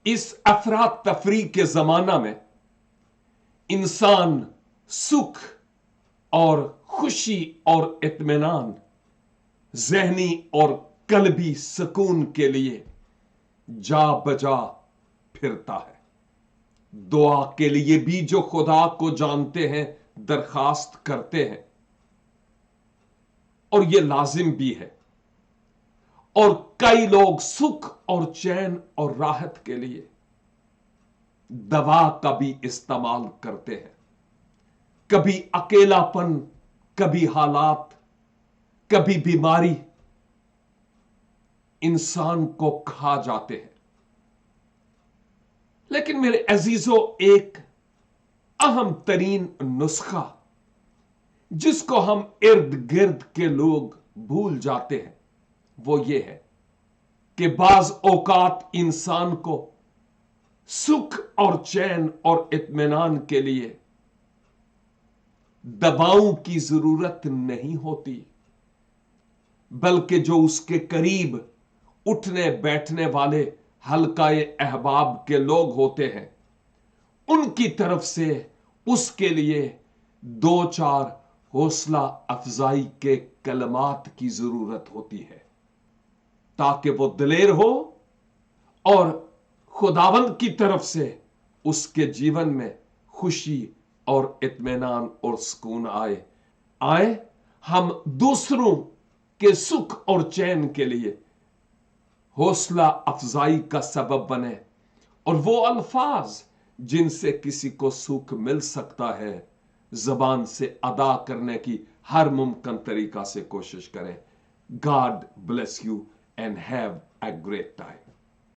इस अफरा तफरी के जमाना में इंसान सुख और खुशी और इत्मीनान, जहनी और कल्बी सुकून के लिए जा बजा फिरता है। दुआ के लिए भी जो खुदा को जानते हैं दरखास्त करते हैं, और यह लाजिम भी है। और कई लोग सुख और चैन और राहत के लिए दवा का भी इस्तेमाल करते हैं। कभी अकेलापन, कभी हालात, कभी बीमारी इंसान को खा जाते हैं। लेकिन मेरे अजीजों, एक अहम तरीन नुस्खा जिसको हम इर्द गिर्द के लोग भूल जाते हैं, वो ये है कि बाज औकात इंसान को सुख और चैन और इत्मीनान के लिए दवाओं की जरूरत नहीं होती, बल्कि जो उसके करीब उठने बैठने वाले हल्काए अहबाब के लोग होते हैं, उनकी तरफ से उसके लिए दो चार हौसला अफजाई के कलमात की जरूरत होती है, ताकि वो दिलेर हो और खुदावंद की तरफ से उसके जीवन में खुशी और इत्मीनान और सुकून आए। हम दूसरों के सुख और चैन के लिए हौसला अफजाई का सबब बने, और वो अल्फाज जिनसे किसी को सुख मिल सकता है, जबान से अदा करने की हर मुमकिन तरीका से कोशिश करें। God bless you and have a great time.